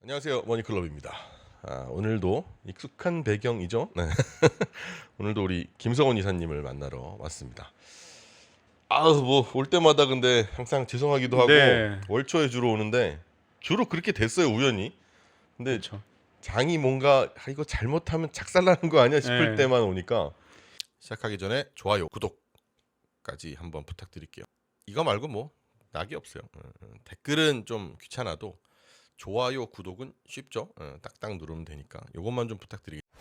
안녕하세요, 머니클럽입니다. 오늘도 익숙한 배경이죠. 네. 오늘도 우리 김성원 이사님을 만나러 왔습니다. 뭐 올 때마다 근데 항상 죄송하기도 하고 네. 월초에 주로 오는데 주로 그렇게 됐어요, 우연히. 근데 그렇죠. 장이 뭔가 이거 잘못하면 작살나는 거 아니야 싶을 네. 때만 오니까 시작하기 전에 좋아요, 구독까지 한번 부탁드릴게요. 이거 말고 뭐 낙이 없어요. 댓글은 좀 귀찮아도 좋아요, 구독은 쉽죠. 딱딱 누르면 되니까 요것만 좀 부탁드리겠습니다.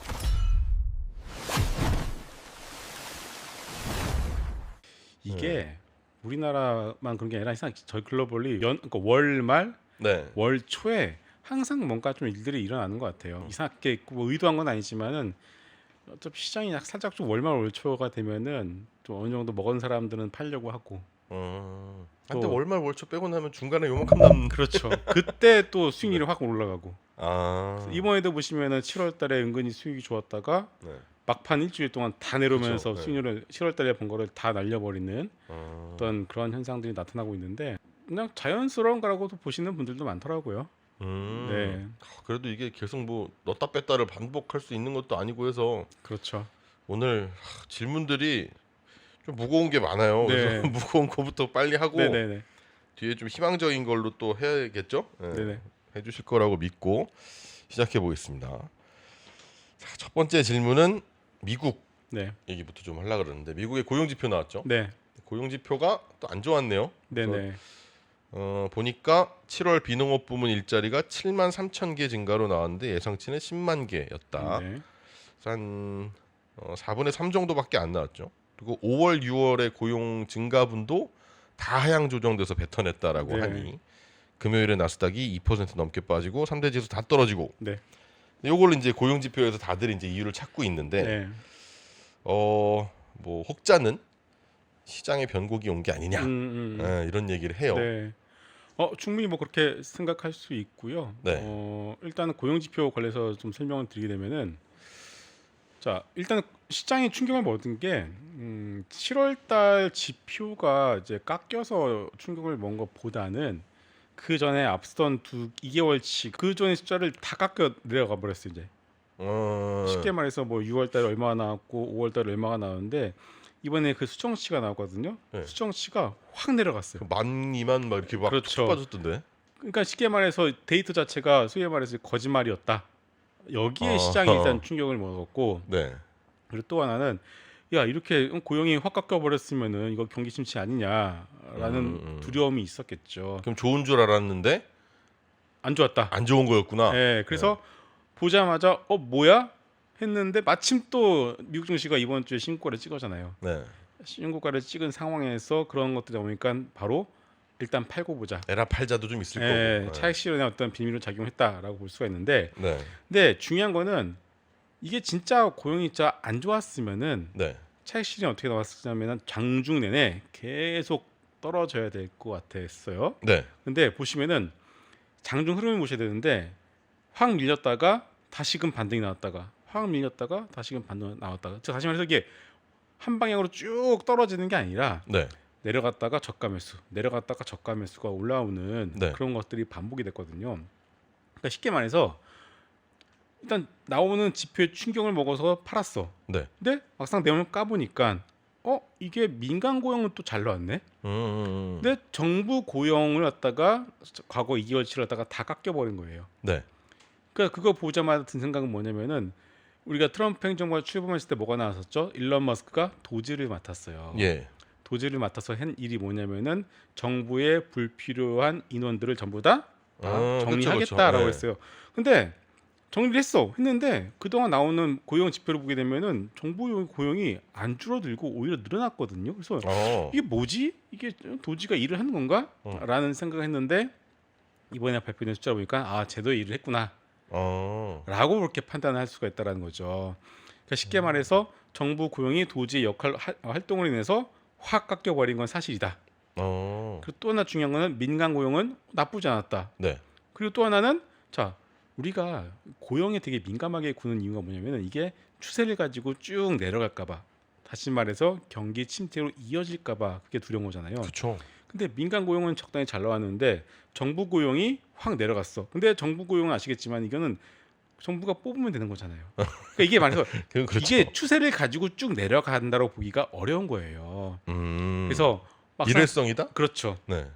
이게 우리나라만 그런 게 아니라 항상 저희 글로벌리 그러니까 월말, 네. 월 초에 항상 뭔가 좀 일들이 일어나는 것 같아요. 이상하게 뭐 의도한 건 아니지만은 어차피 시장이 살짝 좀 월말 월초가 되면은 좀 어느 정도 먹은 사람들은 팔려고 하고 근데 또 월말 월초 빼고 나면 중간에 요만큼 남는. 그렇죠. 그때 또 수익률이 확 올라가고 이번에도 보시면은 7월달에 은근히 수익이 좋았다가 네. 막판 일주일 동안 다 내려오면서 그쵸, 네. 수익률을 7월달에 번 거를 다 날려버리는 어떤 그런 현상들이 나타나고 있는데 그냥 자연스러운 거라고도 보시는 분들도 많더라고요. 네, 그래도 이게 계속 뭐 넣다 뺐다를 반복할 수 있는 것도 아니고 해서 그렇죠. 오늘 질문들이 좀 무거운 게 많아요. 네, 그래서 무거운 거부터 빨리 하고 네네네, 뒤에 좀 희망적인 걸로 또 해야겠죠? 네네, 해주실 거라고 믿고 시작해 보겠습니다. 자, 첫 번째 질문은 미국 네, 얘기부터 좀 하려고 그러는데 미국의 고용 지표 나왔죠? 네, 고용 지표가 또 안 좋았네요. 그래서 네네, 보니까 7월 비농업 부문 일자리가 7만 3천 개 증가로 나왔는데 예상치는 10만 개였다. 네, 한 4분의 3 정도밖에 안 나왔죠. 그리고 5월, 6월의 고용 증가분도 다 하향 조정돼서 뱉어냈다라고 네, 하니 금요일에 나스닥이 2% 넘게 빠지고 3대 지수 다 떨어지고 네, 요걸 이제 고용 지표에서 다들 이제 이유를 찾고 있는데 네, 뭐 혹자는 시장의 변곡이 온 게 아니냐 이런 얘기를 해요. 네. 충분히 뭐 그렇게 생각할 수 있고요. 네. 일단은 고용 지표 관련해서 좀 설명을 드리게 되면은 자, 일단 시장이 충격을 먹은 게 7월 달 지표가 이제 깎여서 충격을 먹은 것보다는 그 전에 앞선 2개월치 그 전에 숫자를 다 깎여 내려가 버렸어요, 이제. 쉽게 어, 말해서 뭐 6월 달에 얼마가 나왔고 5월 달에 얼마가 나왔는데 이번에 그 수정치가 나왔거든요. 네. 수정치가 확 내려갔어요. 만, 이만 막 이렇게 막 툭툭 그렇죠. 빠졌던데. 그러니까 쉽게 말해서 데이터 자체가 소위 말해서 거짓말이었다. 여기에 어, 시장이 일단 충격을 먹었고 네. 그리고 또 하나는 야 이렇게 고용이 확 깎여 버렸으면은 이거 경기 침체 아니냐라는 두려움이 있었겠죠. 그럼 좋은 줄 알았는데 안 좋았다. 안 좋은 거였구나. 예, 그래서 보자마자 뭐야 했는데 마침 또 미국 증시가 이번 주에 신고가를 찍었잖아요. 네. 신고가를 찍은 상황에서 그런 것들이 나오니까 바로 일단 팔고 보자. 에라 팔자도 좀 있을 예, 거고. 차익 실현에 어떤 비밀로 작용했다라고 볼 수가 있는데, 네. 근데 중요한 거는 이게 진짜 고용이 진짜 안 좋았으면은 네. 차익 실현이 어떻게 나왔냐면은 장중 내내 계속 떨어져야 될 것 같았어요. 네. 근데 보시면은 장중 흐름을 보셔야 되는데 확 밀렸다가 다시금 반등이 나왔다가 확 밀렸다가 다시금 반등 나왔다가 즉 다시 말해서 이게 한 방향으로 쭉 떨어지는 게 아니라 네. 내려갔다가 저가 매수, 내려갔다가 저가 매수가 올라오는 네. 그런 것들이 반복이 됐거든요. 그러니까 쉽게 말해서 일단 나오는 지표에 충격을 먹어서 팔았어. 네. 근데 막상 내용을 까보니까 이게 민간 고용은 또 잘 나왔네. 근데 정부 고용을 갖다가 과거 2개월치를 갖다가 다 깎여버린 거예요. 네. 그러니까 그거 보자마자 든 생각은 뭐냐면은 우리가 트럼프 행정부가 출범했을 때 뭐가 나왔었죠? 일론 머스크가 도지를 맡았어요. 예. 도지를 맡아서 한 일이 뭐냐면은 정부의 불필요한 인원들을 전부 다 정리하겠다라고 그쵸. 했어요. 근데 정리를 했는데 그동안 나오는 고용 지표를 보게 되면은 정부 고용이 안 줄어들고 오히려 늘어났거든요. 그래서 이게 뭐지? 이게 도지가 일을 하는 건가? 라는 생각을 했는데 이번에 발표된 숫자 보니까 제도에 일을 했구나 라고 그렇게 판단할 수가 있다는 거죠. 그러니까 쉽게 말해서 정부 고용이 도지의 활동으로 인해서 확 깎여버린 건 사실이다. 그리고 또 하나 중요한 거는 민간 고용은 나쁘지 않았다. 네. 그리고 또 하나는 자 우리가 고용에 되게 민감하게 구는 이유가 뭐냐면은 이게 추세를 가지고 쭉 내려갈까봐 다시 말해서 경기 침체로 이어질까봐 그게 두려운 거잖아요. 그쵸. 근데 민간 고용은 적당히 잘 나왔는데 정부 고용이 확 내려갔어. 근데 정부 고용은 아시겠지만 이거는 정부가 뽑으면 되는 거잖아요. 그러니까 이게 말해서 그렇죠. 이게 추세를 가지고 쭉 내려간다고 보기가 어려운 거예요. 그래서 막상 일회성이다? 그렇죠. 네.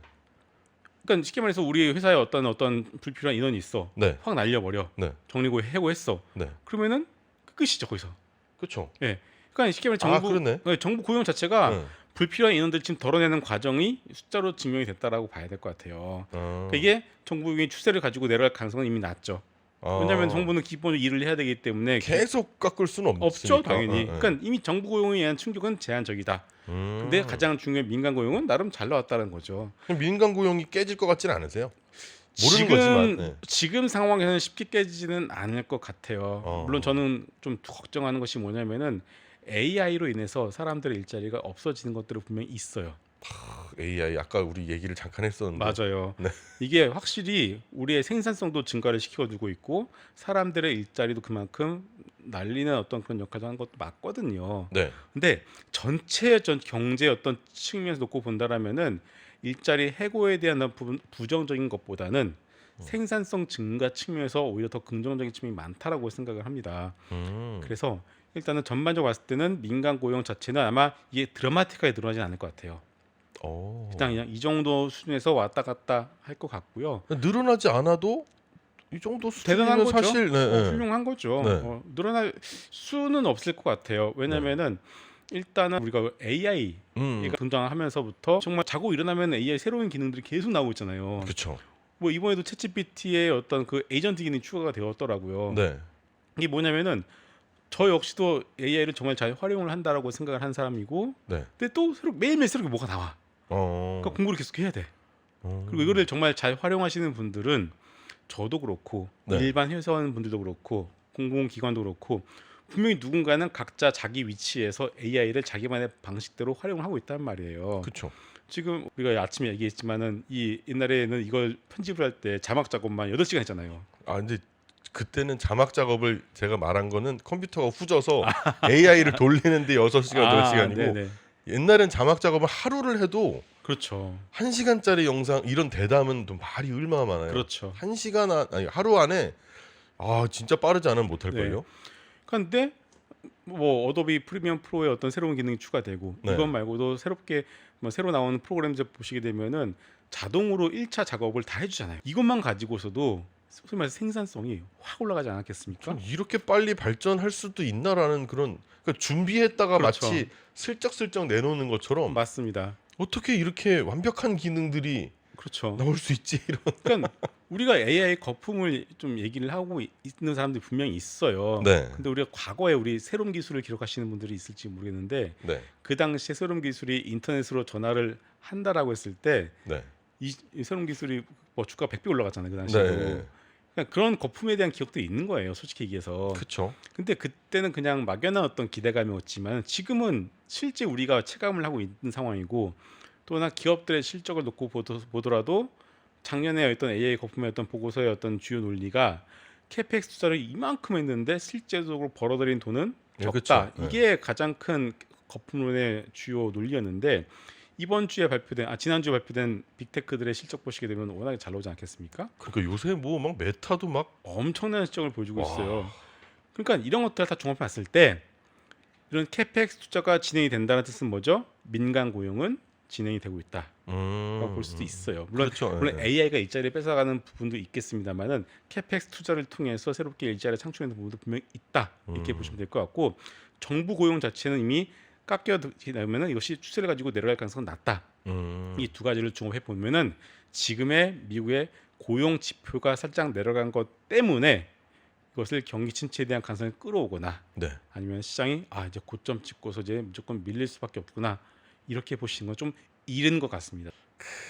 그러니까 쉽게 말해서 우리 회사에 어떤 불필요한 인원이 있어. 네. 확 날려버려. 네. 정리고 해고했어. 네. 그러면은 끝이죠 거기서. 그렇죠. 예. 그러니까 쉽게 말해 그러네. 정부 고용 자체가 네. 불필요한 인원들 지금 덜어내는 과정이 숫자로 증명이 됐다라고 봐야 될 것 같아요. 그러니까 이게 정부 고용의 추세를 가지고 내려갈 가능성은 이미 낮죠. 왜냐하면 정부는 기본적으로 일을 해야 되기 때문에 계속 깎을 수는 없죠 없으니까. 당연히. 그러니까 이미 정부 고용에 의한 충격은 제한적이다. 근데 가장 중요한 민간 고용은 나름 잘 나왔다는 거죠. 그럼 민간 고용이 깨질 것 같지는 않으세요? 모르는 거지만. 네. 지금 상황에서는 쉽게 깨지지는 않을 것 같아요. 물론 저는 좀 걱정하는 것이 뭐냐면은 AI로 인해서 사람들의 일자리가 없어지는 것들은 분명히 있어요. AI 아까 우리 얘기를 잠깐 했었는데. 맞아요. 네. 이게 확실히 우리의 생산성도 증가를 시켜주고 있고 사람들의 일자리도 그만큼 날리는 어떤 그런 역할을 하는 것도 맞거든요. 네. 근데 전체 경제 어떤 측면에서 놓고 본다라면은 일자리 해고에 대한 부정적인 것보다는 생산성 증가 측면에서 오히려 더 긍정적인 측면이 많다라고 생각을 합니다. 그래서 일단은 전반적으로 봤을 때는 민간 고용 자체는 아마 이게 드라마틱하게 늘어나진 않을 것 같아요. 그냥 이 정도 수준에서 왔다 갔다 할 것 같고요. 늘어나지 않아도 이 정도 대단한 수준이면 거죠. 사실 네. 훌륭한 거죠. 네. 늘어날 수는 없을 것 같아요. 왜냐면은 일단은 우리가 AI 가 등장하면서부터 정말 자고 일어나면 AI 새로운 기능들이 계속 나오고 있잖아요. 그렇죠. 뭐 이번에도 챗GPT의 어떤 그 에이전트 기능이 추가가 되었더라고요. 네. 이게 뭐냐면은 저 역시도 AI를 정말 잘 활용을 한다라고 생각을 한 사람이고, 네. 근데 또 매일매일 새롭게 뭐가 나와. 그러니까 공부를 계속 해야 돼. 그리고 이거를 정말 잘 활용하시는 분들은 저도 그렇고 네. 일반 회사원분들도 그렇고 공공기관도 그렇고 분명히 누군가는 각자 자기 위치에서 AI를 자기만의 방식대로 활용하고 있단 말이에요. 그렇죠. 지금 우리가 아침에 얘기했지만은 이 옛날에는 이걸 편집을 할 때 자막 작업만 8시간 했잖아요. 근데 그때는 자막 작업을 제가 말한 거는 컴퓨터가 후져서 AI를 돌리는데 6시간, 8시간이고 네네. 옛날엔 자막 작업을 하루를 해도 그렇죠. 1시간짜리 영상 이런 대담은 또 말이 얼마나 많아요. 그렇죠. 1시간 아니 하루 안에 진짜 빠르지 않으면 못 할 걸요. 그런데 뭐 어도비 프리미엄 프로의 어떤 새로운 기능이 추가되고 네. 이것 말고도 새롭게 뭐 새로 나오는 프로그램들 보시게 되면은 자동으로 1차 작업을 다 해주잖아요. 이것만 가지고서도 소위 말해서 생산성이 확 올라가지 않았겠습니까? 좀 이렇게 빨리 발전할 수도 있나라는 그런 그러니까 준비했다가 그렇죠. 마치 슬쩍슬쩍 내놓는 것처럼 맞습니다. 어떻게 이렇게 완벽한 기능들이 그렇죠. 나올 수 있지 이런. 그러니까 우리가 AI 거품을 좀 얘기를 하고 있는 사람들이 분명히 있어요. 네. 근데 우리가 과거에 우리 새로운 기술을 기록하시는 분들이 있을지 모르겠는데 네. 그 당시에 새로운 기술이 인터넷으로 전화를 한다라고 했을 때 네. 이 새로운 기술이 뭐 주가 100배 올라갔잖아요 그 당시에도. 네. 그러니까 그런 거품에 대한 기억도 있는 거예요, 솔직히 얘기해서. 그렇죠. 근데 그때는 그냥 막연한 어떤 기대감이었지만 지금은 실제 우리가 체감을 하고 있는 상황이고 또나 기업들의 실적을 놓고 보더라도 작년에 어떤 AI 거품의 어떤 보고서의 어떤 주요 논리가 캐펙스 투자를 이만큼 했는데 실제적으로 벌어들인 돈은 적다. 그렇죠. 이게 가장 큰 거품론의 주요 논리였는데 이번 주에 발표된 지난주에 발표된 빅테크들의 실적 보시게 되면 워낙에 잘 나오지 않겠습니까? 그러니까 요새 뭐 막 메타도 막 엄청난 실적을 보여주고 있어요. 그러니까 이런 것들을 다 종합해 봤을 때 이런 캐펙스 투자가 진행이 된다는 뜻은 뭐죠? 민간 고용은 진행이 되고 있다라고 볼 수도 있어요. 물론 그렇죠. 물론 AI가 일자리를 뺏어가는 부분도 있겠습니다만은 캐펙스 투자를 통해서 새롭게 일자리를 창출하는 부분도 분명히 있다 이렇게 보시면 될 것 같고 정부 고용 자체는 이미 깎여나면은 이것이 추세를 가지고 내려갈 가능성은 낮다. 이 두 가지를 종합해 보면은 지금의 미국의 고용 지표가 살짝 내려간 것 때문에 이것을 경기 침체에 대한 가능성을 끌어오거나 네. 아니면 시장이 이제 고점 찍고서 이제 무조건 밀릴 수밖에 없구나 이렇게 보시는 건 좀 이른 것 같습니다.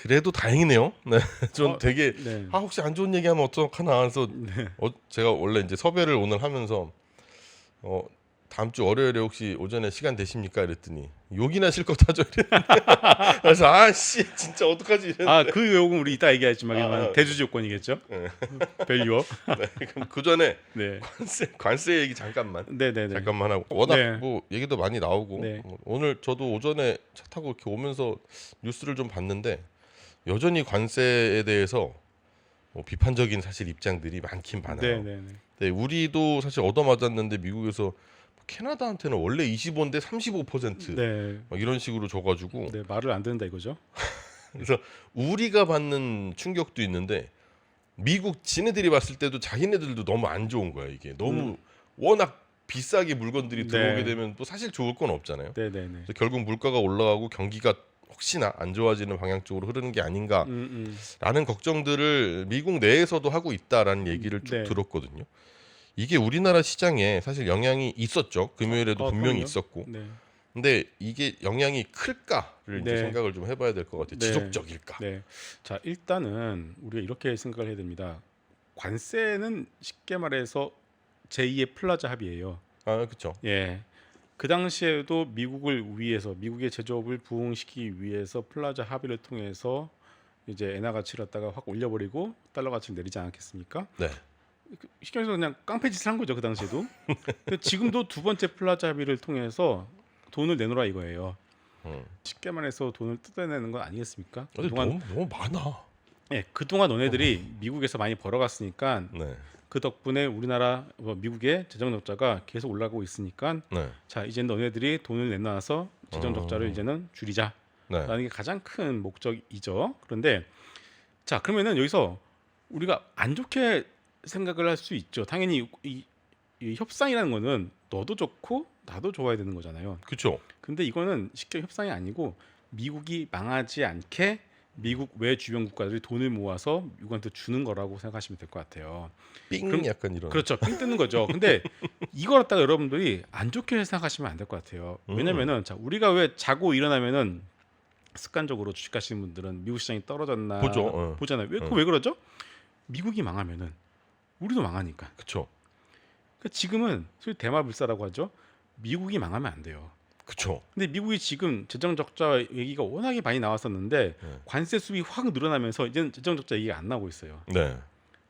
그래도 다행이네요. 네. 좀 되게 네. 혹시 안 좋은 얘기하면 어떡하나 해서 네. 제가 원래 이제 섭외를 오늘 하면서 다음 주 월요일에 혹시 오전에 시간 되십니까? 이랬더니 욕이나 실컷 하죠. 이랬는데 그래서 진짜 어떡하지? 이랬는데. 그 요금 우리 이따 얘기하지만 대주주 요건이겠죠? 네. 밸류업. 네, 그럼 그 전에 네. 관세 얘기 잠깐만 잠깐만 하고 워낙 네. 뭐 얘기도 많이 나오고 네. 오늘 저도 오전에 차 타고 이렇게 오면서 뉴스를 좀 봤는데 여전히 관세에 대해서 비판적인 사실 입장들이 많긴 많아요. 네네네. 네, 우리도 사실 얻어맞았는데 미국에서 캐나다한테는 원래 25인데 35% 네. 막 이런 식으로 줘가지고 네, 말을 안 듣는다 이거죠. 그래서 우리가 받는 충격도 있는데 미국 지네들이 봤을 때도 자기네들도 너무 안 좋은 거야. 이게 너무 워낙 비싸게 물건들이 들어오게 네. 되면 또 사실 좋을 건 없잖아요. 네네네. 그래서 결국 물가가 올라가고 경기가 혹시나 안 좋아지는 방향 쪽으로 흐르는 게 아닌가라는 걱정들을 미국 내에서도 하고 있다라는 얘기를 쭉 네. 들었거든요. 이게 우리나라 시장에 사실 영향이 있었죠. 금요일에도 분명히 그럼요. 있었고. 네. 근데 이게 영향이 클까를 이제 네. 생각을 좀 해봐야 될 것 같아요. 네. 지속적일까? 네. 자, 일단은 우리가 이렇게 생각을 해야 됩니다. 관세는 쉽게 말해서 제2의 플라자 합의예요. 아, 그렇죠. 예. 그 당시에도 미국을 위해서 미국의 제조업을 부흥시키기 위해서 플라자 합의를 통해서 이제 엔화 가치를 갖다가 확 올려버리고 달러 가치를 내리지 않았겠습니까? 네. 쉽게 말해서 그냥 깡패짓을 한 거죠 그 당시에도. 근데 지금도 두 번째 플라자 합의를 통해서 돈을 내놓으라 이거예요. 쉽게 말해서 돈을 뜯어내는 건 아니겠습니까? 근데 너무 많아. 예, 그동안 너네들이 미국에서 많이 벌어갔으니까 네. 그 덕분에 우리나라 미국의 재정 적자가 계속 올라가고 있으니까 네. 자 이제 너네들이 돈을 내놔서 재정 적자를 이제는 줄이자라는 네. 게 가장 큰 목적이죠. 그런데 자 그러면은 여기서 우리가 안 좋게 생각을 할 수 있죠. 당연히 이 협상이라는 거는 너도 좋고 나도 좋아야 되는 거잖아요. 그렇죠. 근데 이거는 쉽게 협상이 아니고 미국이 망하지 않게 미국 외 주변 국가들이 돈을 모아서 미국한테 주는 거라고 생각하시면 될 것 같아요. 삥 그럼- 약간 이런. 그렇죠. 삥 뜨는 거죠. 근데 이걸 갖다가 여러분들이 안 좋게 생각하시면 안 될 것 같아요. 왜냐면은 자 우리가 왜 자고 일어나면은 습관적으로 주식하시는 분들은 미국 시장이 떨어졌나 보죠. 보잖아요. 왜 그러죠? 미국이 망하면은 우리도 망하니까. 그렇죠. 그러니까 지금은 소위 대마불사라고 하죠. 미국이 망하면 안 돼요. 그렇죠. 근데 미국이 지금 재정 적자 얘기가 워낙에 많이 나왔었는데 네. 관세 수입이 확 늘어나면서 이제는 재정 적자 얘기가 안 나오고 있어요. 네.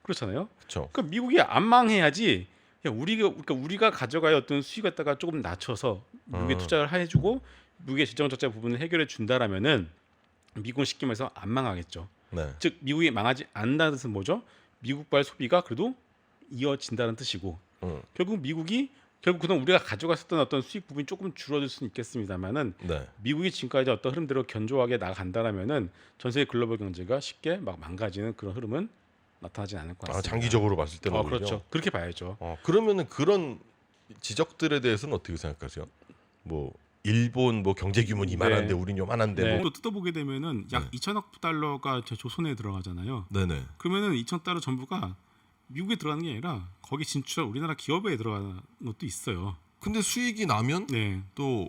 그렇잖아요. 그렇죠. 그러니까 미국이 안 망해야지. 야, 우리가 가져가야 어떤 수익 갖다가 조금 낮춰서 미국에 투자를 해주고 미국의 재정 적자 부분을 해결해 준다라면은 미국은 쉽게 말해서 안 망하겠죠. 네. 즉 미국이 망하지 않는다는 뜻은 뭐죠? 미국발 소비가 그래도 이어진다는 뜻이고 결국 그동안 우리가 가져갔었던 어떤 수익 부분이 조금 줄어들 수는 있겠습니다만은 네. 미국이 지금까지 어떤 흐름대로 견조하게 나간다라면은 전 세계 글로벌 경제가 쉽게 막 망가지는 그런 흐름은 나타나진 않을 것 같습니다. 장기적으로 봤을 때는 오히려. 그렇죠. 그렇게 봐야죠. 그러면은 그런 지적들에 대해서는 어떻게 생각하세요? 뭐 일본 뭐 경제 규모는 이만한데 우린 요만한데 네. 뭐. 또 뜯어보게 되면은 약 2천억 달러가 제 조선에 들어가잖아요. 네네. 그러면은 2천 달러 전부가 미국에 들어가는 게 아니라 거기 진출한 우리나라 기업에 들어가는 것도 있어요. 근데 수익이 나면 네. 또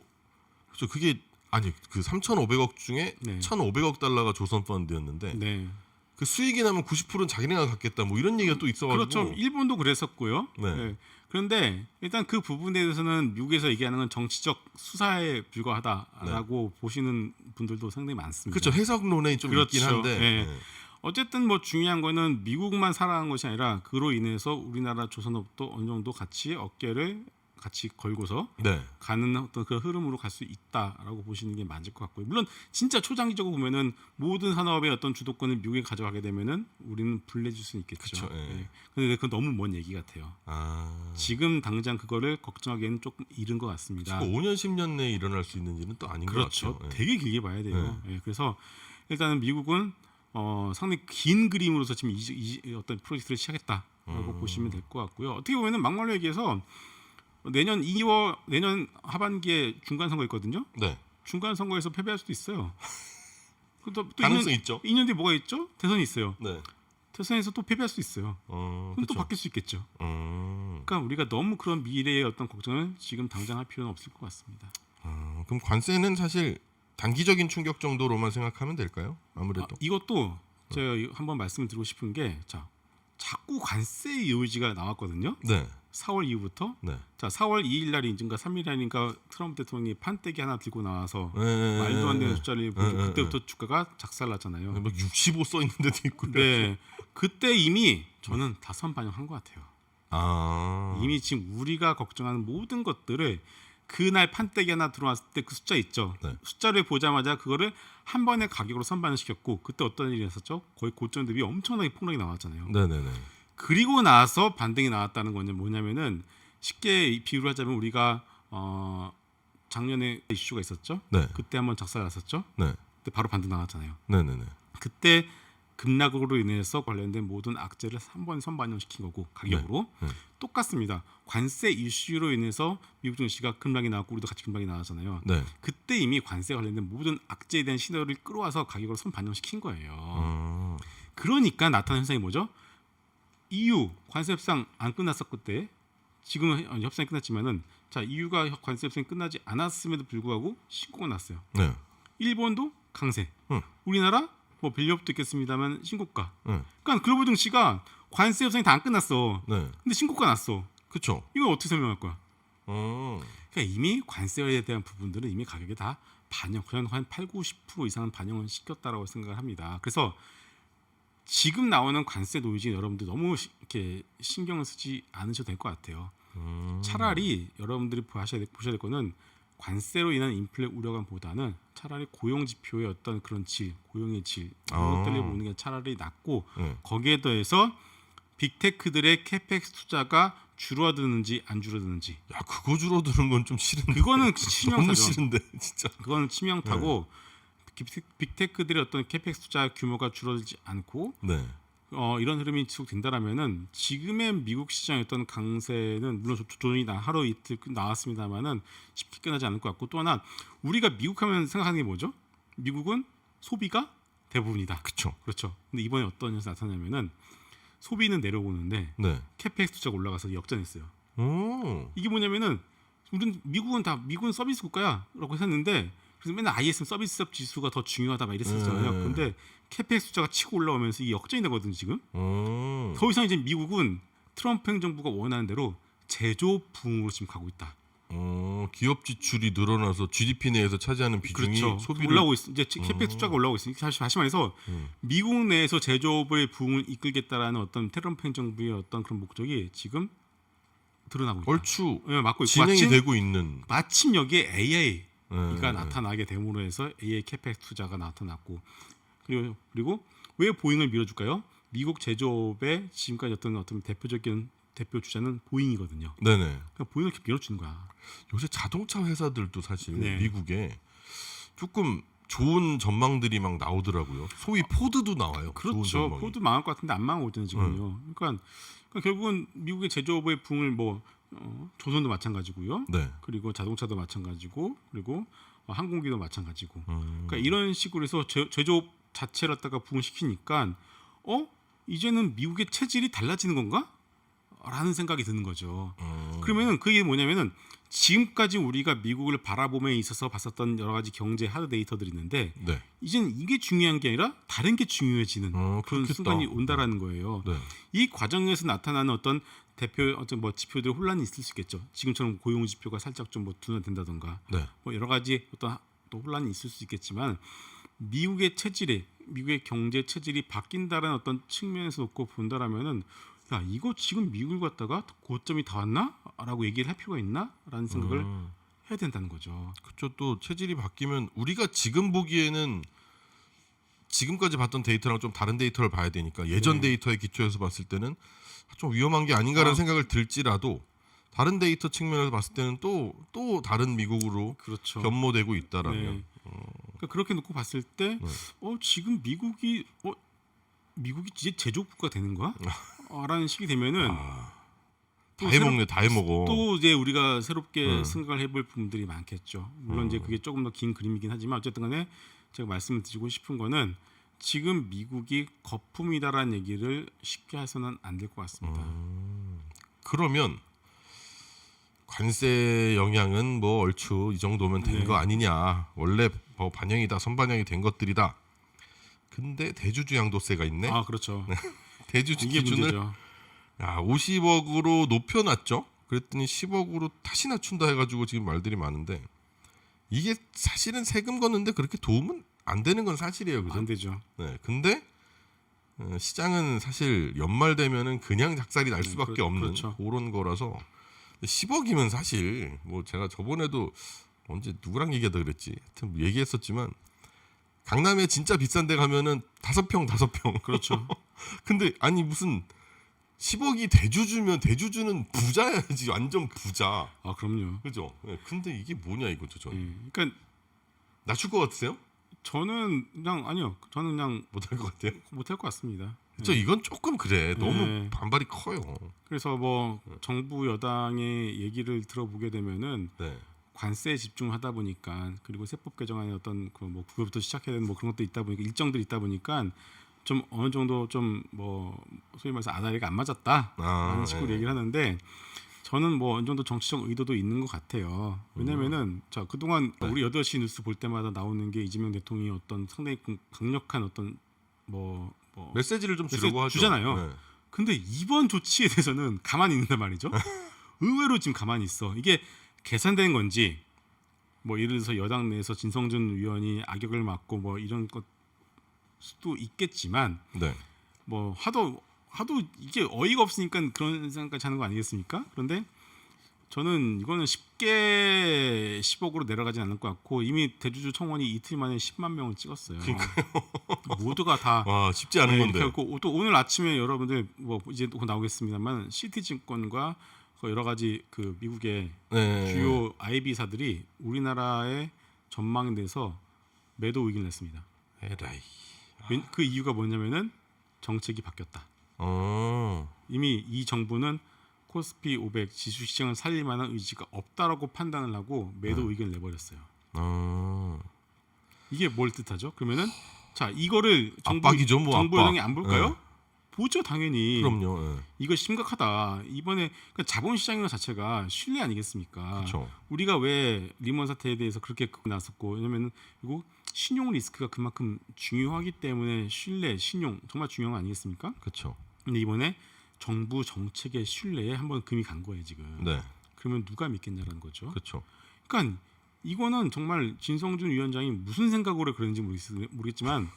그렇죠. 그게 아니 그 3,500억 중에 네. 1,500억 달러가 조선 펀드였는데 네. 그 수익이 나면 90%는 자기네가 갖겠다 뭐 이런 얘기가 또 있어가지고. 그렇죠. 일본도 그랬었고요. 네. 네. 그런데 일단 그 부분에 대해서는 미국에서 얘기하는 건 정치적 수사에 불과하다라고 보시는 분들도 상당히 많습니다. 그렇죠. 해석론에 좀 그렇죠. 있긴 한데. 네. 네. 어쨌든 뭐 중요한 거는 미국만 살아가는 것이 아니라 그로 인해서 우리나라 조선업도 어느 정도 같이 어깨를 같이 걸고서 네. 가는 어떤 그 흐름으로 갈 수 있다라고 보시는 게 맞을 것 같고요. 물론 진짜 초장기적으로 보면은 모든 산업의 어떤 주도권을 미국이 가져가게 되면은 우리는 불리해질 수는 있겠죠. 그쵸, 예. 네. 근데 그건 너무 먼 얘기 같아요. 지금 당장 그거를 걱정하기에는 조금 이른 것 같습니다. 5년 10년 내에 일어날 수 있는 일은 또 아닌 그렇죠. 것 같아요. 예. 되게 길게 봐야 돼요. 예, 그래서 일단은 미국은 상당히 긴 그림으로서 지금 이 어떤 프로젝트를 시작했다라고 보시면 될 것 같고요. 어떻게 보면은 막말로 얘기해서 내년 하반기에 중간 선거 있거든요. 네. 중간 선거에서 패배할 수도 있어요. 또 가능성 있죠. 2년 뒤에 뭐가 있죠? 대선이 있어요. 네. 대선에서 또 패배할 수 있어요. 그럼 또 그쵸. 바뀔 수 있겠죠. 그러니까 우리가 너무 그런 미래의 어떤 걱정을 지금 당장 할 필요는 없을 것 같습니다. 그럼 관세는 사실 단기적인 충격 정도로만 생각하면 될까요? 아무래도. 이것도 제가 한번 말씀을 드리고 싶은 게 자꾸 관세 요지가 나왔거든요. 네. 4월 이후부터. 네. 자, 4월 2일 날인가 3일 날인가 트럼프 대통령이 판때기 하나 들고 나와서 네. 말도 안 되는 숫자를 보여주고 네. 그때부터 주가가 작살났잖아요. 막 65 써 있는 데도 있고. 네, 그때 이미 저는 다 선반영한 것 같아요. 아. 이미 지금 우리가 걱정하는 모든 것들을 그날 판때기 하나 들어왔을 때 그 숫자 있죠. 네. 숫자를 보자마자 그거를 한 번에 가격으로 선반영시켰고 그때 어떤 일이 있었죠? 거의 고점 대비 엄청나게 폭락이 나왔잖아요. 네네네. 그리고 나서 반등이 나왔다는 건 뭐냐면은 쉽게 비유를 하자면 우리가 작년에 이슈가 있었죠. 네. 그때 한번 작사가 났었죠. 네. 그때 바로 반등 나왔잖아요. 네네네. 그때 급락으로 인해서 관련된 모든 악재를 한 번 선반영시킨 거고 가격으로 네. 똑같습니다. 관세 이슈로 인해서 미국 증시가 급락이 나왔고 우리도 같이 급락이 나왔잖아요. 네. 그때 이미 관세 관련된 모든 악재에 대한 신호를 끌어와서 가격으로 선반영시킨 거예요. 그러니까 나타난 현상이 뭐죠? EU 관세 협상 안 끝났었 그때 지금은 협상이 끝났지만은 자 EU가 관세 협상이 끝나지 않았음에도 불구하고 신고가 났어요. 네. 일본도 강세, 응. 우리나라 뭐 밸류업도 있겠습니다만 신고가. 네. 그러니까 글로벌 증시가 관세 협상이 다 안 끝났어. 네. 근데 신고가 났어. 그렇죠. 이걸 어떻게 설명할 거야? 음. 그러니까 이미 관세에 대한 부분들은 이미 가격에 다 반영, 그냥 한 8, 90% 이상은 반영을 시켰다라고 생각을 합니다. 그래서 지금 나오는 관세 노이즈 여러분들 너무 이렇게 신경을 쓰지 않으셔도 될 것 같아요. 차라리 여러분들이 보셔야 될 거는 관세로 인한 인플레 우려감보다는 차라리 고용 지표의 어떤 그런 질, 고용의 질 이런 것들을 보는 게 차라리 낫고 거기에 더해서 빅테크들의 캐펙스 투자가 줄어드는지 안 줄어드는지. 야 그거 줄어드는 건 좀 싫은데. 그거는 치명타죠. 너무 싫은데 진짜. 그거는 치명타고 빅테크들의 어떤 캐펙스 투자 규모가 줄어들지 않고 네. 이런 흐름이 지속된다라면은 지금의 미국 시장의 어떤 강세는 물론 조정이 하루 이틀 나왔습니다만은 쉽게 끝나지 않을 것 같고 또 하나 우리가 미국 하면 생각하는 게 뭐죠? 미국은 소비가 대부분이다. 그렇죠. 근데 이번에 어떤 현상이 나타나냐면은 소비는 내려오는데 네. 캐펙스 투자가 올라가서 역전했어요. 오. 이게 뭐냐면은 우리는 미국은 서비스 국가야라고 했는데 그래서 맨날 ISM 서비스업 지수가 더 중요하다 막 이랬었잖아요. 근데 캐펙스 숫자가 치고 올라오면서 이게 역전이 되거든요 지금. 더 이상 이제 미국은 트럼프 행정부가 원하는 대로 제조 부흥으로 지금 가고 있다. 기업 지출이 늘어나서 GDP 내에서 차지하는 비중이 그렇죠. 소비를 올라오고 있어. 이제 캐펙스 숫자가 올라오고 있으니까 다시 말해서 미국 내에서 제조업의 부흥을 이끌겠다라는 어떤 트럼프 행정부의 어떤 그런 목적이 지금 드러나고 있다. 얼추 맞고 있고 진행이 되고 있는. 마침 여기에 AI가 나타나게 됨으로 해서 AI 캐펙스 투자가 나타났고 그리고 왜 보잉을 밀어줄까요? 미국 제조업의 지금까지 어떤 대표적인 대표 주자는 보잉이거든요. 네네. 그러니까 보잉을 이렇게 밀어주는 거야. 요새 자동차 회사들도 사실 네. 미국에 조금 좋은 전망들이 막 나오더라고요. 소위 포드도 나와요. 좋은 그렇죠. 전망이. 포드 망할 것 같은데 안 망하고 있잖아요 지금요. 그러니까 결국은 미국의 제조업의 부흥을 조선도 마찬가지고요. 네. 그리고 자동차도 마찬가지고 그리고 항공기도 마찬가지고. 그러니까 이런 식으로 해서 제조업 자체를 갖다가 부흥시키니까 이제는 미국의 체질이 달라지는 건가? 라는 생각이 드는 거죠. 그러면은 그게 뭐냐면은 지금까지 우리가 미국을 바라봄에 있어서 봤었던 여러 가지 경제 하드 데이터들이 있는데 네. 이제는 이게 중요한 게 아니라 다른 게 중요해지는 그런 그렇겠다. 순간이 온다라는 거예요. 네. 이 과정에서 나타나는 어떤 대표 지표들 혼란이 있을 수 있겠죠. 지금처럼 고용 지표가 살짝 좀 둔화된다던가 네. 여러 가지 어떤 또 혼란이 있을 수 있겠지만 미국의 경제 체질이 바뀐다라는 어떤 측면에서 놓고 본다라면은 야 이거 지금 미국을 갖다가 고점이 다 왔나?라고 얘기를 할 필요가 있나?라는 생각을 해야 된다는 거죠. 그렇죠. 또 체질이 바뀌면 우리가 지금 보기에는 지금까지 봤던 데이터랑 좀 다른 데이터를 봐야 되니까 예전 데이터에 기초해서 봤을 때는 좀 위험한 게 아닌가라는 생각을 들지라도 다른 데이터 측면에서 봤을 때는 또 다른 미국으로 그렇죠. 변모되고 있다라면 네. 그러니까 그렇게 놓고 봤을 때 지금 미국이 이제 제조국가 되는 거야? 라는 식이 되면은 다 해먹네, 다 해먹어. 또 이제 우리가 새롭게 생각을 해볼 부분들이 많겠죠. 물론 이제 그게 조금 더 긴 그림이긴 하지만 어쨌든간에 제가 말씀을 드리고 싶은 거는 지금 미국이 거품이다라는 얘기를 쉽게 해서는 안 될 것 같습니다. 그러면 관세 영향은 뭐 얼추 이 정도면 된 거 아니냐? 원래 반영이 다 선반영이 된 것들이다. 근데 대주주 양도세가 있네. 그렇죠. 대주주 이게 기준을 문제죠. 50억으로 높여놨죠. 그랬더니 10억으로 다시 낮춘다 해가지고 지금 말들이 많은데 이게 사실은 세금 걷는데 그렇게 도움은 안 되는 건 사실이에요, 그죠? 안 되죠. 네, 근데 시장은 사실 연말 되면은 그냥 작살이 날 수밖에 없는 그렇죠. 그런 거라서 10억이면 사실 뭐 제가 저번에도 언제 누구랑 얘기하다 그랬지. 하여튼 뭐 얘기했었지만 강남에 진짜 비싼 데 가면은 5평. 그렇죠. 근데 아니 무슨 10억이 대주주면 대주주는 부자야지. 완전 부자. 아 그럼요. 그죠? 예, 근데 이게 뭐냐 이거죠. 저는. 예. 그러니까 낮출 것 같으세요? 저는 그냥 못할 것 같아요. 못할 것 같습니다. 저 이건 조금 그래. 너무 예. 반발이 커요. 그래서 뭐 정부 여당의 얘기를 들어보게 되면은 네. 관세에 집중하다 보니까 그리고 세법 개정안에 어떤 그뭐 그것부터 시작해야 되는 뭐 그런 것도 있다 보니까 일정들이 있다 보니까 좀 어느 정도 좀 뭐 소위 말해서 아다리가 안 맞았다 라는 식으로 예. 얘기를 하는데 저는 뭐 어느 정도 정치적 의도도 있는 것 같아요. 왜냐면은 자 그동안 네. 우리 8시 뉴스 볼 때마다 나오는 게 이재명 대통령이 어떤 상당히 강력한 어떤 뭐 메시지를 좀 주려고 하죠. 주잖아요. 네. 근데 이번 조치에 대해서는 가만히 있는단 말이죠. 의외로 지금 가만히 있어. 이게 계산된 건지 뭐 예를 들어서 여당 내에서 진성준 의원이 악역을 맡고 뭐 이런 것 수도 있겠지만 네. 뭐 하도 이게 어이가 없으니까 그런 생각까지 하는 거 아니겠습니까? 그런데 저는 이거는 쉽게 10억으로 내려가진 않을 것 같고 이미 대주주 청원이 이틀 만에 10만 명을 찍었어요. 모두가 다 와 쉽지 않은 건데. 그리고 또 오늘 아침에 여러분들 뭐 이제 곧 나오겠습니다만 시티증권과 여러 가지 그 미국의 네. 주요 IB사들이 우리나라의 전망에 대해서 매도 의견을 냈습니다. 에라이. 그 이유가 뭐냐면은 정책이 바뀌었다. 이미 이 정부는 코스피 500 지수시장을 살릴 만한 의지가 없다라고 판단을 하고 매도 의견을 내버렸어요. 이게 뭘 뜻하죠? 그러면은 자 이거를 압박이죠, 뭐 정부 압박. 여당이 안 볼까요? 네. 보죠 당연히. 그럼요. 예. 이거 심각하다. 이번에 그러니까 자본시장이라는 자체가 신뢰 아니겠습니까? 그렇죠. 우리가 왜 리먼 사태에 대해서 그렇게 나섰고 왜냐면 그리고 신용 리스크가 그만큼 중요하기 때문에 신뢰, 신용 정말 중요한 거 아니겠습니까? 그렇죠. 근데 이번에 정부 정책의 신뢰에 한번 금이 간 거예요 지금. 네. 그러면 누가 믿겠냐라는 거죠. 그렇죠. 그러니까 이거는 정말 진성준 위원장이 무슨 생각으로 그런지 모르겠지만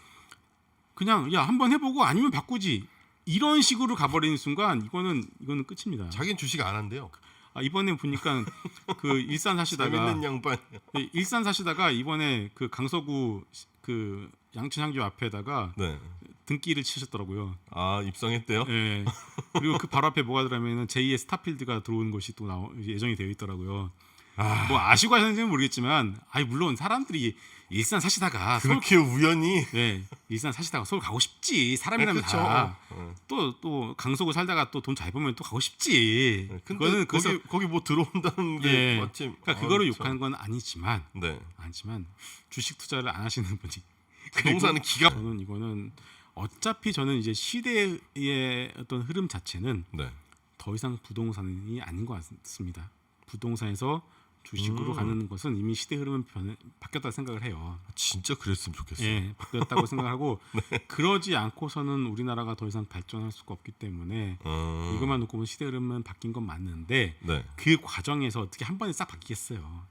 그냥 야 한번 해보고 아니면 바꾸지 이런 식으로 가버리는 순간 이거는 끝입니다. 자기는 주식 안 한대요. 이번에 보니까 그 일산 사시다가 재밌는 양반. 일산 사시다가 이번에 그 강서구 그 양천향교 앞에다가 네. 등기를 치셨더라고요. 아 입성했대요. 예. 그리고 그 바로 앞에 뭐가 들어가면은 제2의 스타필드가 들어오는 것이 또 예정이 되어 있더라고요. 뭐 아시고 하셨는지는 모르겠지만, 물론 사람들이 일산 사시다가 그렇게 우연히. 네, 일산 사시다가 서울 가고 싶지. 사람이라면 그렇죠. 다. 또 강서구 살다가 또 돈 잘 벌면 또 가고 싶지. 근데 거기 뭐 들어온다는 게 예. 마침. 그러니까 그거를 욕하는 건 아니지만, 네. 주식 투자를 안 하시는 분이. 부동산은 기가. 저는 이거는 어차피 저는 이제 시대의 어떤 흐름 자체는 네. 더 이상 부동산이 아닌 것 같습니다. 부동산에서 주식으로 가는 것은 이미 시대 흐름은 바뀌었다 생각을 해요. 진짜 그랬으면 좋겠어요. 예, 바뀌었다고 생각하고 그러지 않고서는 우리나라가 더 이상 발전할 수가 없기 때문에 이것만 놓고 보면 시대 흐름은 바뀐 건 맞는데 네. 그 과정에서 어떻게 한 번에 싹 바뀌겠어요?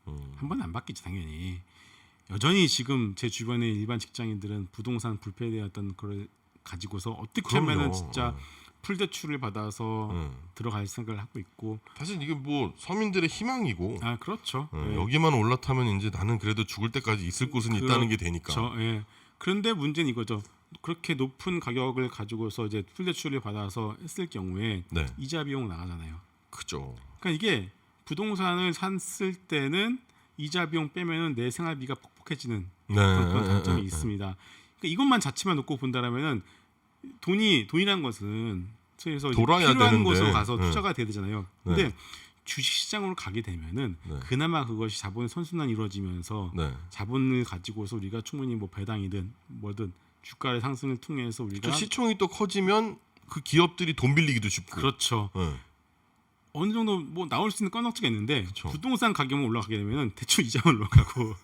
한 번에 안 바뀌지 당연히. 여전히 지금 제 주변의 일반 직장인들은 부동산 불패에 대한 어떤 걸 가지고서 어떻게 하면은 진짜 풀 대출을 받아서 들어갈 생각을 하고 있고 사실 이게 뭐 서민들의 희망이고 그렇죠. 예. 여기만 올라타면 이제 나는 그래도 죽을 때까지 있을 곳은 있다는 게 되니까. 예. 그런데 문제는 이거죠. 그렇게 높은 가격을 가지고서 이제 풀 대출을 받아서 했을 경우에 네. 이자 비용 나가잖아요. 그죠. 그러니까 이게 부동산을 샀을 때는 이자 비용 빼면은 내 생활비가 퍽퍽해지는 그런 단점이 있습니다. 그러니까 이것만 자체만 놓고 본다라면은 돈이란 것은 그래서 돌아야 필요한 되는데. 곳으로 가서 투자가 돼야 되잖아요. 근데 네. 주식시장으로 가게 되면은 네. 그나마 그것이 자본의 선순환이 이루어지면서 네. 자본을 가지고서 우리가 충분히 뭐 배당이든 뭐든 주가의 상승을 통해서 우리가 시총이 또 커지면 그 기업들이 돈 빌리기도 쉽고. 그렇죠. 네. 어느 정도 뭐 나올 수 있는 건덕지가 있는데 그쵸. 부동산 가격만 올라가게 되면은 대출 이자만 올라가고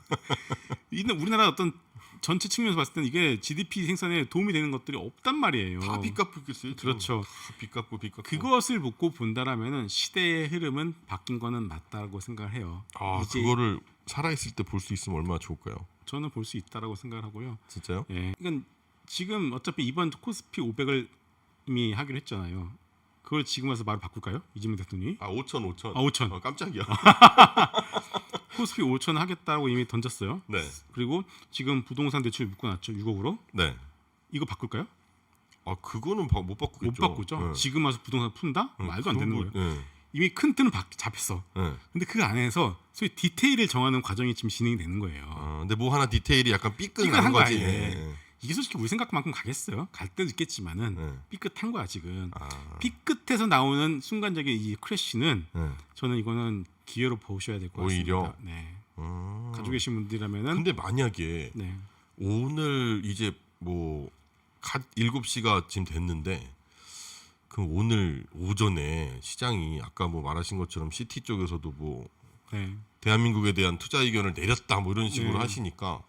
우리나라 어떤 전체 측면에서 봤을 때는 이게 GDP 생산에 도움이 되는 것들이 없단 말이에요. 다 빚 갚고 있겠어요. 그렇죠. 빚 갚고. 그것을 놓고 본다라면은 시대의 흐름은 바뀐 거는 맞다고 생각을 해요. 이제 그거를 살아 있을 때 볼 수 있으면 얼마나 좋을까요? 저는 볼 수 있다라고 생각을 하고요. 진짜요? 예. 그러니까 지금 어차피 이번 코스피 500을 이미 하기로 했잖아요. 그걸 지금 와서 말을 바꿀까요? 이재명 대통령이? 5천. 5천. 깜짝이야. 코스피 5천 하겠다고 이미 던졌어요. 네. 그리고 지금 부동산 대출 묶어놨죠. 6억으로. 네. 이거 바꿀까요? 그거는 못 바꾸겠죠. 못 바꾸죠. 네. 지금 와서 부동산 푼다? 말도 안 되는 거예요. 네. 이미 큰 틀은 잡혔어. 네. 근데 그 안에서 소위 디테일을 정하는 과정이 지금 진행이 되는 거예요. 근데 뭐 하나 디테일이 약간 삐끗한 삐끗한 거지. 거야, 이게. 네. 이게 솔직히 우리 생각만큼 가겠어요? 갈 때도 있겠지만은 네. 삐끗한 거야 지금. 아. 삐끗해서 나오는 순간적인 이 크래시는 네. 저는 이거는 기회로 보셔야 될 것 같습니다. 오히려? 네. 가지고 계신 분들이라면은 근데 만약에 네. 오늘 이제 뭐 갓 7시가 지금 됐는데 그럼 오늘 오전에 시장이 아까 뭐 말하신 것처럼 시티 쪽에서도 뭐 네. 대한민국에 대한 투자 의견을 내렸다 뭐 이런 식으로 네. 하시니까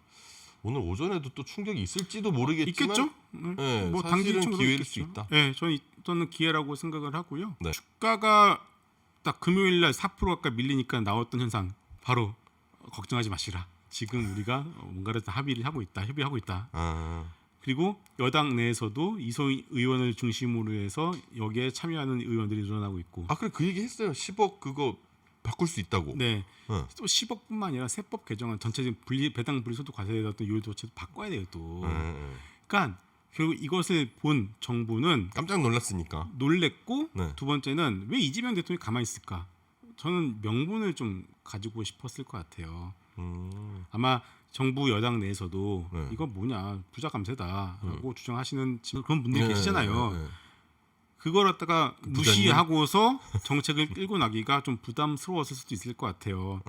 오늘 오전에도 또 충격이 있을지도 모르겠지만 있겠죠? 네, 뭐 사실은 당기층으로 기회일 있겠죠. 수 있다. 네, 저는 기회라고 생각을 하고요. 네. 주가가 딱 금요일 날 4% 가까이 밀리니까 나왔던 현상 바로 걱정하지 마시라. 지금 우리가 뭔가를 협의하고 있다. 그리고 여당 내에서도 이소희 의원을 중심으로 해서 여기에 참여하는 의원들이 늘어나고 있고. 그래 그 얘기 했어요. 10억 그거 바꿀 수 있다고. 네. 또 10억뿐만 아니라 세법 개정안 전체적인 배당 분리소득 과세에 어떤 요율 조치도 바꿔야 돼요 또. 그러니까 결국 이것을 본 정부는 깜짝 놀랐으니까. 놀랬고 네. 두 번째는 왜 이재명 대통령이 가만히 있을까? 저는 명분을 좀 가지고 싶었을 것 같아요. 아마 정부 여당 내에서도 네. 이거 뭐냐 부자 감세다라고 주장하시는 그런 분들이 계시잖아요. 네. 그걸 갖다가 부자님? 무시하고서 정책을 끌고 나기가 좀 부담스러웠을 수도 있을 것 같아요.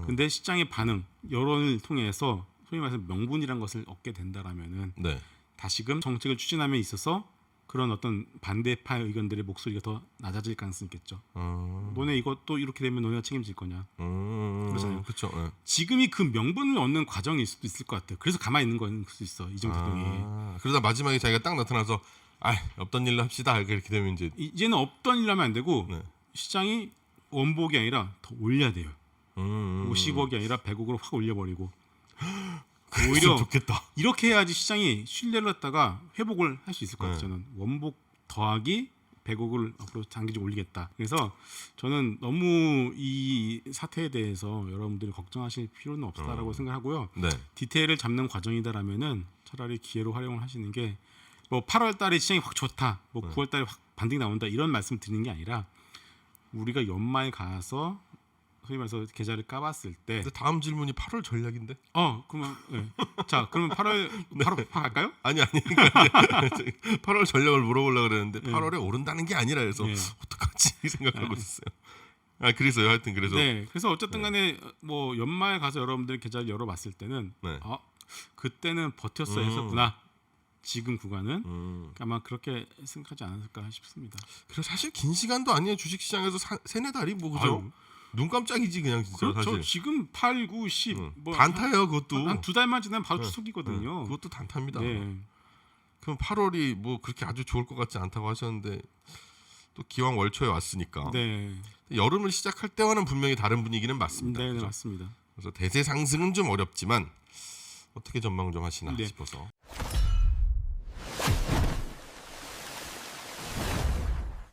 근데 시장의 반응, 여론을 통해서 소위 말해서 명분이란 것을 얻게 된다라면은 네. 다시금 정책을 추진함에 있어서 그런 어떤 반대파 의견들의 목소리가 더 낮아질 가능성이 있겠죠. 너네 이거 또 이렇게 되면 너네가 책임질 거냐. 그렇잖아요. 그렇죠. 네. 지금이 그 명분을 얻는 과정일 수도 있을 것 같아요. 그래서 가만히 있는 거일 수 있어. 이재명 대통령이. 그러다 마지막에 자기가 딱 나타나서 없던 일로 합시다. 이렇게 되면 이제는 없던 일로 하면 안 되고 네. 시장이 원복이 아니라 더 올려야 돼요. 50억이 아니라 100억으로 확 올려버리고 오히려 좋겠다. 이렇게 해야지 시장이 신뢰를 갖다가 회복을 할 수 있을 것 같아요. 저는 원복 더하기 100억을 앞으로 장기적으로 올리겠다. 그래서 저는 너무 이 사태에 대해서 여러분들이 걱정하실 필요는 없다라고 생각하고요. 네. 디테일을 잡는 과정이다라면은 차라리 기회로 활용을 하시는 게 뭐 8월달에 시장이 확 좋다, 뭐 9월달에 확 반등이 나온다 이런 말씀 드리는 게 아니라 우리가 연말 가서 소위 말해서 계좌를 까봤을 때. 근데 다음 질문이 8월 전략인데? 그러면 네. 자 그러면 8월 바로 갈까요? 아니 그러니까 8월 전략을 물어보려고 그랬는데 8월에 오른다는 게 아니라 해서 어떡하지 생각하고 있어요. 그래서요. 하여튼 그래서. 네. 그래서 어쨌든 간에 뭐 연말 가서 여러분들 계좌를 열어봤을 때는 그때는 버텼어야 했었구나. 지금 구간은 아마 그렇게 생각하지 않았을까 싶습니다. 그래 사실 긴 시간도 아니에요. 주식시장에서 세네 달이 뭐 그죠? 눈 깜짝이지 그냥 진짜 그렇죠. 사실. 지금 8, 9, 10 뭐 단타예요 그것도. 한 두 달만 지나면 바로 추석이거든요. 그것도 단타입니다. 네. 그럼 8월이 뭐 그렇게 아주 좋을 것 같지 않다고 하셨는데 또 기왕 월초에 왔으니까. 네. 여름을 시작할 때와는 분명히 다른 분위기는 맞습니다. 네, 그죠? 맞습니다. 그래서 대세 상승은 좀 어렵지만 어떻게 전망 좀 하시나 네. 싶어서.